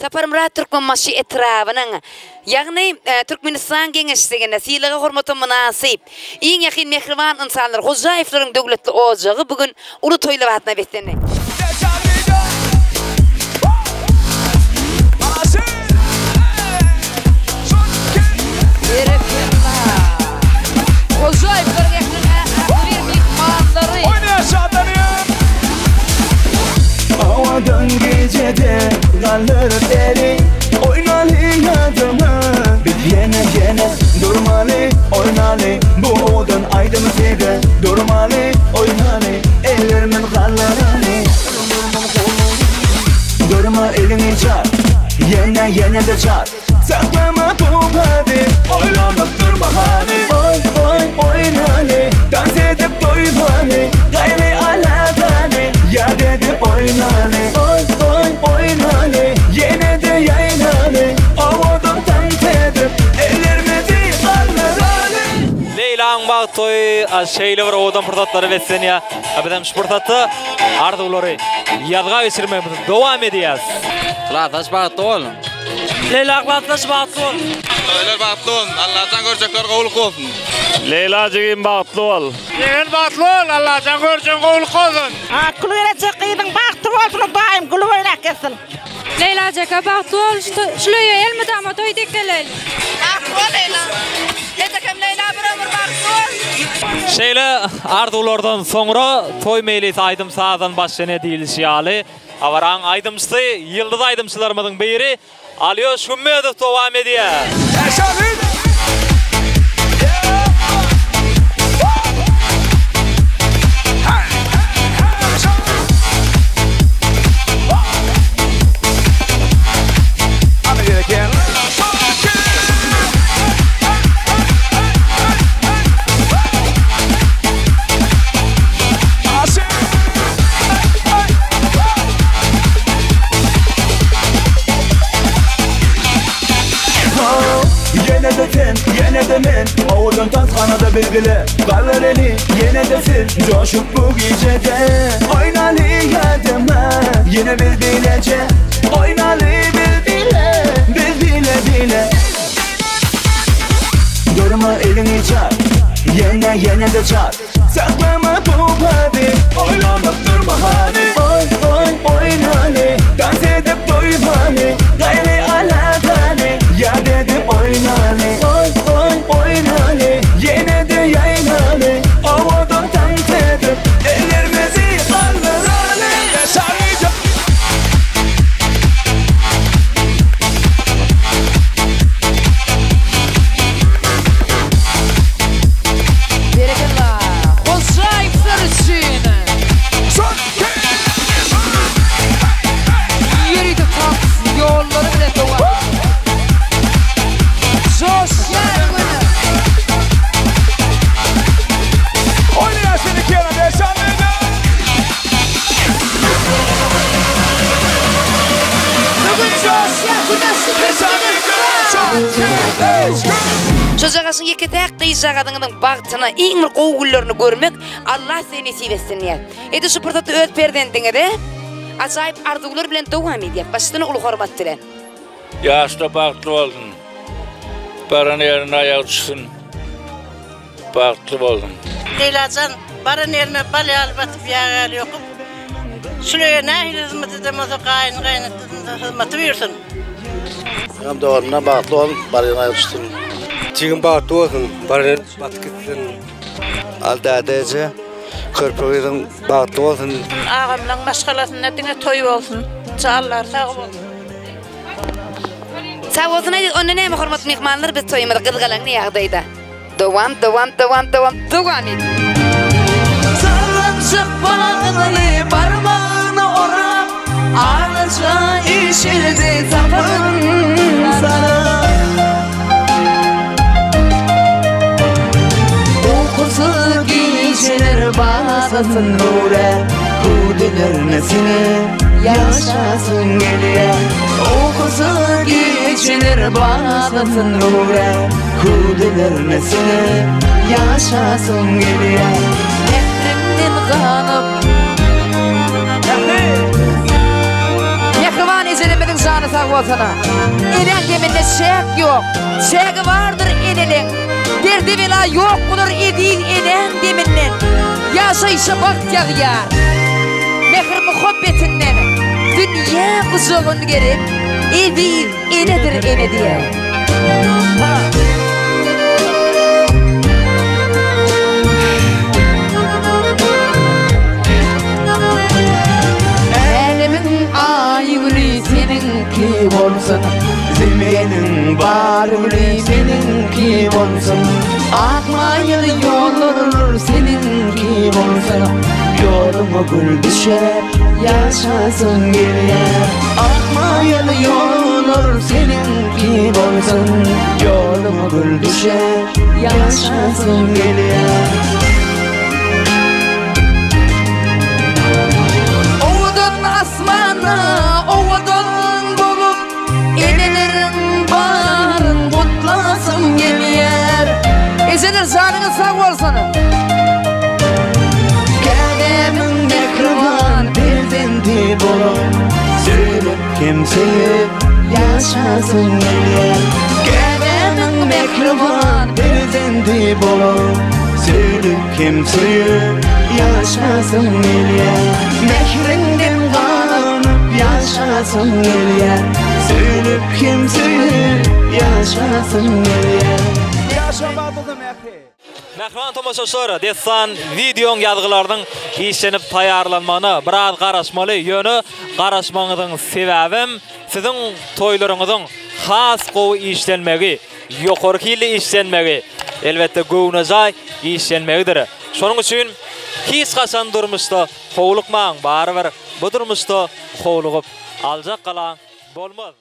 Saparımrat Türkmenbaşı etrafının yani Türkmenistan Gençliğine silahı hurmatı münasip en yakın mehriban insanlar Hozayevlerin devletli ocağı bugün ulu toylu vaatına beslendik. Hozayevlerin yakın mihmanları Havadan gecede kalır deri oynalı yadıma bir yene durmalı oynalı bu odan aydım sede durmalı oynalı ellerimin kallarını durma elini çar yine de çar saklama topadı oynamak durma hani oynalı dans edip doymalı gayri alakalı yad edip oynalı oynalı yine de yaynalı havadan tant edip ellerimizi kallarını Leylan Bağtoy şeyle var odan fırsatları versen ya abidem fırsatı arduları yadga geçirmemiz devam edeceğiz. Klataş Bağtoy Leyla Klataş Bağtoy Öyle Bağtoy Allah'tan görecekler kavul olsun. Leyla Cegin Bağtoy Cegin Bağtoy Allah'tan görecekler kavul olsun. Kuluyla çıkıydın Bağtoy olsun daim kuluyla kesin. Leyla Cegin Bağtoy şuraya elmi dama toy dikkelel. Bağtoy Leyla. Yetekem Leyla bir ömür Bağtoy. Şeyle ardulardan sonra toy meylis aydım sağdan başlayana değilişiyali. Avaran aydımçısı, yıldız aydımçılarımızın biri Aliyo Şummedov devam ediyor. Yine de men Oğudun taskanada bilgili Kalır eli yine de sil Coşup bu gecede Oynalı yadıma Yine bil bilece Oynalı bil bile Durma elini çar Yine de çar Saklama topadı Oynamak durma hani oynalı Dans edip doymalı Gayri alakalı Yad edip oynalı oynalı yine de yaynalı havadan tant edip ellerimizi kaldıralı yaşayacak. Berekallah Hozayevler için yürüdü tam yolları bile doğar. Sosyal günü. Oynayan seni Kerem yaşanmaydı. Bugün sosyal günü. Çocuğasın iki tek kıyacağının baktığına en bir kovgullarını görmek Allah seni sevessin ya. Edi şu pırtatı öt perdendine de acayip ardular bilen devam ediyor. Başını ulu hormattılar. Yaşta baktı oldun. Paranın yerine ayağı düşsün. Baktı oldun. Leylacan barın yerine bali albatıp yağı yok. Şuraya ne hizmet edemezse kaynatın hizmeti buyursun. Hem de onunla baktı oldun. Barın ayağı düşsün. Çiğin baktı olsun. Barın batı gitsin. Aldı edece. Kırpıgıdın baktı olsun. Ağamla maşgalasın netine toy olsun. Çağlar sağ olsun. Sağ olsun onu ne mi hormat mihmanlar biz toymadı kızgalan ne yağdaydı. Devam et. Sarımsak bağlı parmağını orap ağaca işildi tapın sana. Uykusu geceler bağlasın nure Kudiler nesine yaşasın geriye. Uykusu geceler bağlasın nure Kudiler nesine yaşasın geriye. Emrimden kanıp Yakıvan izlemedin canım. canı sağ olsana. Enen deminde şek yok. Şeki vardır enenin. Derdi bela yok bulur edin enen deminden. Yaşayışı bahtiyar yar. Mehir muhabbetinden. Dünya kuzulun gerip. Edin enedir ene diye. Seninki olsun, zeminenin barı seninki olsun. Akmayıl yolur seninki olsun. Yoluma gül düşer, yaşasın geriye. Akmayıl yolur seninki olsun. Yoluma gül düşer, yaşasın geriye. Ovudun asmana, ovudun bulup enelerin barın kutlasın geliyer. Ezeler canını sağ olsana. Kademin mekruban prezenti bulup sürüp kimseyip yaşasın geliyer. Kademin mekruban prezenti bulup sürüp kimseyip yaşasın geliyer. Mehrinden kanıp yaşasın geliyer. Sürüp kimseyip yaşasın geliyer. Yaşamadığı mehri. Mehman tomoşaşlar, dessan videon yazgılardan işlenip tayarlanmanı, biraz qaraşmalı yönü qaraşmanızın sebebim sizin toylarınızın has qovu işlenmegi, yoqorkili işlenmegi, elbette gownajay işlenmegidir. Şonuň üçin hiç qaçan durmuşda qowlukmaň, baribir bu durmuşda qowlugup aljak qalan bolmaz.